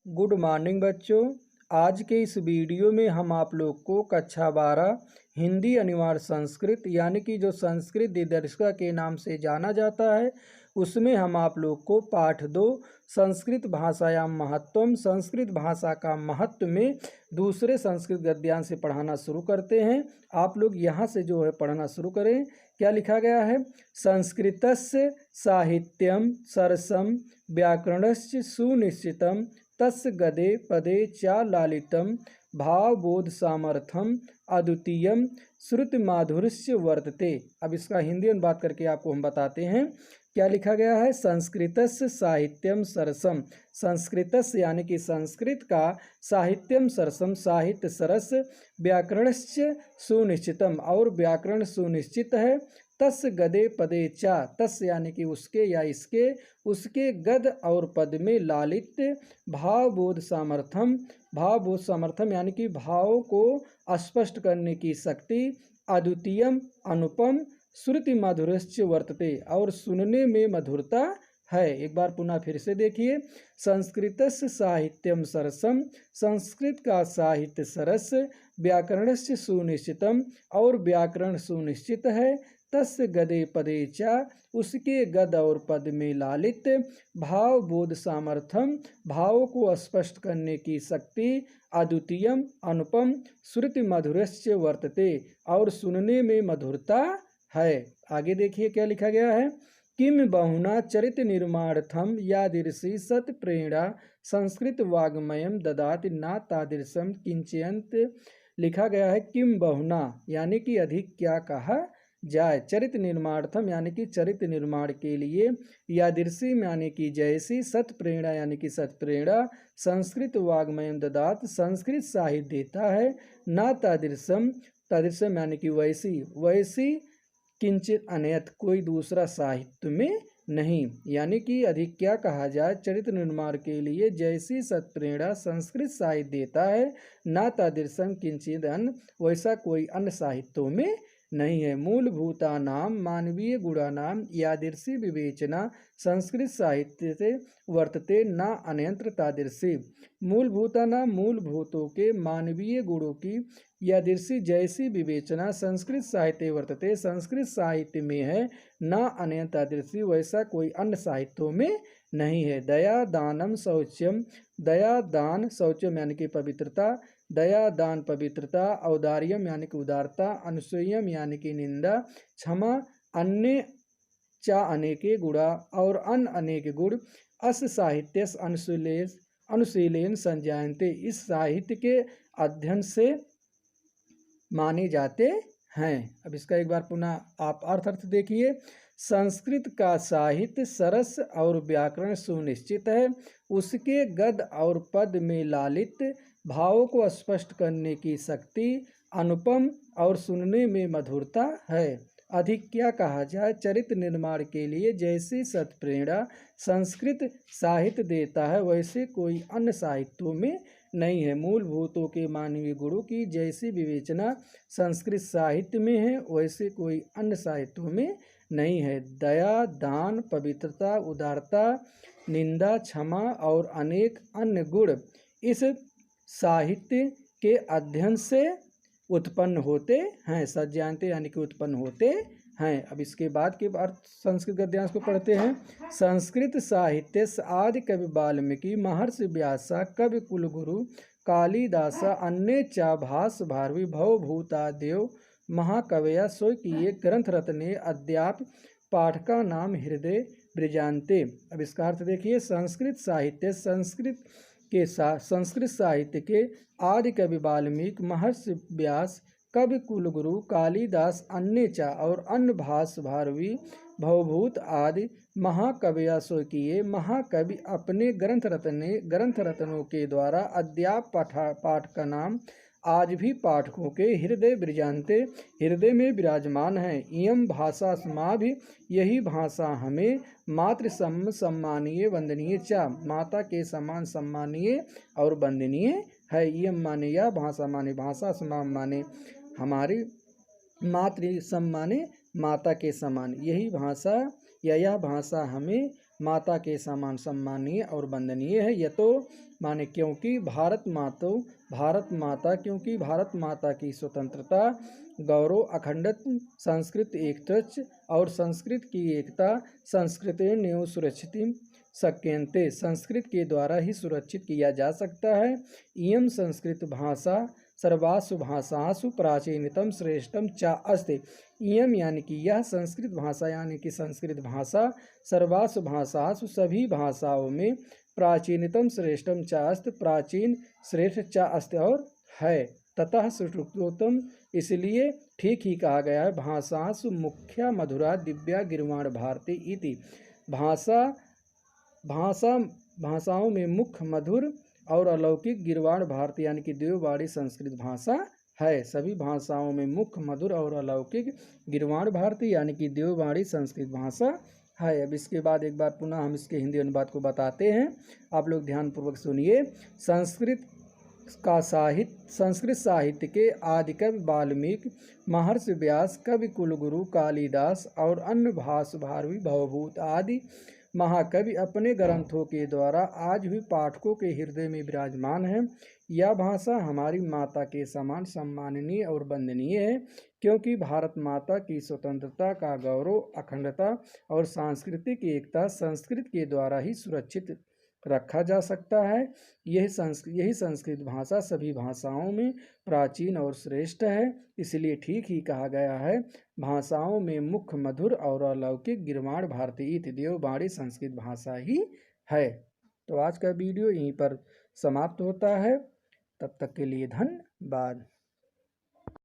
Good morning बच्चों। आज के इस वीडियो में हम आप लोग को कक्षा 12 हिंदी अनिवार्य संस्कृत यानी कि जो संस्कृत दिदर्शिका के नाम से जाना जाता है उसमें हम आप लोग को पाठ 2 संस्कृत भाषायां महत्वम संस्कृत भाषा का महत्व में दूसरे संस्कृत गद्यांश से पढ़ाना शुरू करते हैं। आप लोग यहाँ से जो है पढ़ना शुरू करें। क्या लिखा गया है? संस्कृतस्य साहित्यम सरसम व्याकरणस्य सुनिश्चितम तस् गदे पदे चा लालितम भावबोध सामर्थ्यम अद्वितीयम श्रुति माधुर्य वर्तते। अब इसका हिंदी अनुवाद करके आपको हम बताते हैं। क्या लिखा गया है? संस्कृतस्य साहित्यम सरसम, संस्कृतस्य यानी कि संस्कृत का साहित्यम सरसम साहित्य सरस, व्याकरणस्य सुनिश्चितम और व्याकरण सुनिश्चित है, तस् गदे पदे चा तस् यानी कि उसके या इसके उसके गद और पद में लालित भावबोध सामर्थ्यम, भावबोध सामर्थ्यम यानी कि भाव को स्पष्ट करने की शक्ति, अद्वितीयम अनुपम, श्रुति माधुर्य वर्तते और सुनने में मधुरता है। एक बार पुनः फिर से देखिए। संस्कृतस्य साहित्यम सरसम, संस्कृत का साहित्य सरस, व्याकरणस्य सुनिश्चितम और व्याकरण सुनिश्चित है, तस्य गदे पदे चा उसके गद और पद में लालित, भाव बोध सामर्थ्यम भाव को स्पष्ट करने की शक्ति, अद्वितीयम अनुपम, श्रुति माधुर्य वर्तते और सुनने में मधुरता है। आगे देखिए क्या लिखा गया है। किम बहुना चरित निर्माणार्थम यादृशी सत प्रेरणा संस्कृत वाग्मयम ददाति ना तादृशम किंचयंत। लिखा गया है किम बहुना यानी कि अधिक क्या कहा जाए, चरित निर्माणार्थम यानी कि चरित्र निर्माण के लिए, यादृशी यानी कि जैसी, सत प्रेरणा यानी कि सत प्रेरणा, संस्कृत वाग्मयम ददात संस्कृत साहित्य देता है, ना तादृशम तादृशम यानी कि वैसी वैसी, किंचित अन्यथ कोई दूसरा साहित्य में नहीं। यानी कि अधिक क्या कहा जाए, चरित्र निर्माण के लिए जैसी सत्प्रेरणा संस्कृत साहित्य देता है, ना तादृशम किंचित अन्य वैसा कोई अन्य साहित्यों में नहीं है। मूलभूता नाम मानवीय गुणानाम यादृशी विवेचना संस्कृत साहित्य से वर्तते ना अन्यंत्र तादृशी। मूलभूता नाम मूलभूतों के मानवीय गुणों की यादृशी जैसी विवेचना संस्कृत साहित्य वर्तते संस्कृत साहित्य में है, ना अन्य तादृशी वैसा कोई अन्य साहित्यों में नहीं है। दया दानम शौच्यम, दया दान शौचम यानी कि पवित्रता, दया दान पवित्रता, औदार्यम यानी कि उदारता, अनुसूयम यानी कि निंदा, क्षमा अन्य चा अनेके गुणा और अन अनेक गुण, अस साहित्य अनुशीलन संजायन्ते इस साहित्य के अध्ययन से माने जाते हैं। अब इसका एक बार पुनः आप अर्थ देखिए। संस्कृत का साहित्य सरस और व्याकरण सुनिश्चित है, उसके गद और पद में लालित, भावों को स्पष्ट करने की शक्ति, अनुपम और सुनने में मधुरता है। अधिक क्या कहा जाए, चरित्र निर्माण के लिए जैसी सत्प्रेरणा संस्कृत साहित्य देता है वैसे कोई अन्य साहित्यों में नहीं है। मूलभूतों के मानवीय गुणों की जैसी विवेचना संस्कृत साहित्य में है वैसे कोई अन्य साहित्यों में नहीं है। दया दान पवित्रता उदारता निंदा क्षमा और अनेक अन्य गुण इस साहित्य के अध्ययन से उत्पन्न होते हैं। सज्जायन्ते यानी कि उत्पन्न होते हैं। अब इसके बाद के अर्थ संस्कृत गद्यांश को पढ़ते हैं। संस्कृत साहित्य आदि कवि वाल्मीकि महर्षि व्यासा कवि कुलगुरु कालिदासा अन्य चा भास भारवी भवभूतादेव महाकवया स्वकीय ग्रंथ रत्ने अद्याप पाठका नाम हृदय ब्रजान्ते। अब इसका अर्थ देखिए। संस्कृत साहित्य संस्कृत साहित्य के आदि कवि वाल्मीकि महर्षि व्यास कवि कुलगुरु कालिदास अन्यचा और अन्य भास भारवी भवभूत आदि महाकवया स्वकीय महाकवि अपने ग्रंथ रत्नों के द्वारा अद्याप पाठ का नाम आज भी पाठकों के हृदय ब्रजान्ते हृदय में विराजमान है। इयं भाषा समाभि यही भाषा हमें मातृ सम्मानीय वंदनीय चा माता के समान सम्मानीय और वंदनीय है। इयं माने यह भाषा माने भाषा समान माने हमारी मातृ सम्माने माता के समान, यही भाषा या यह भाषा हमें माता के समान सम्माननीय और वंदनीय है। यतो माने क्योंकि भारत माता क्योंकि भारत माता की स्वतंत्रता, गौरव, अखंडत्व, संस्कृत एकत्व और संस्कृत की एकता संस्कृतेन सुरक्षित शक्यन्ते, संस्कृत के द्वारा ही सुरक्षित किया जा सकता है। इयं संस्कृत भाषा सर्वासु भाषासु प्राचीनतम श्रेष्ठम च अस्ति। इयं यानी कि यह संस्कृत भाषा यानी कि संस्कृत भाषा सर्वासु भाषासु सभी भाषाओं में प्राचीनतम श्रेष्ठम च अस्ति प्राचीन श्रेष्ठ च अस्ति और है। ततः सुश्रुतोत्तम इसलिए ठीक ही कहा गया है। भाषासु मुख्या मधुरा दिव्या गिर्वाण भारती इति। भाषाओं में मुख्य मधुर और अलौकिक गिरवाण भारती यानी कि देववाड़ी संस्कृत भाषा है। सभी भाषाओं में मुख्य मधुर और अलौकिक गिरवाण भारती यानी कि देववाड़ी संस्कृत भाषा है। अब इसके बाद एक बार पुनः हम इसके हिंदी अनुवाद को बताते हैं, आप लोग ध्यानपूर्वक सुनिए। संस्कृत साहित्य के आदिकवि वाल्मीकि, महर्षि व्यास, कवि कुलगुरु कालिदास और अन्य भारवी भवभूत आदि महाकवि अपने ग्रंथों के द्वारा आज भी पाठकों के हृदय में विराजमान है। यह भाषा हमारी माता के समान सम्माननीय और वंदनीय है, क्योंकि भारत माता की स्वतंत्रता का गौरव, अखंडता और सांस्कृतिक एकता संस्कृत के द्वारा ही सुरक्षित रखा जा सकता है। यही संस्कृत भाषा सभी भाषाओं में प्राचीन और श्रेष्ठ है। इसलिए ठीक ही कहा गया है, भाषाओं में मुख्य मधुर और अलौकिक गिरवाण भारती इति देववाड़ी संस्कृत भाषा ही है। तो आज का वीडियो यहीं पर समाप्त होता है। तब तक के लिए धन्यवाद।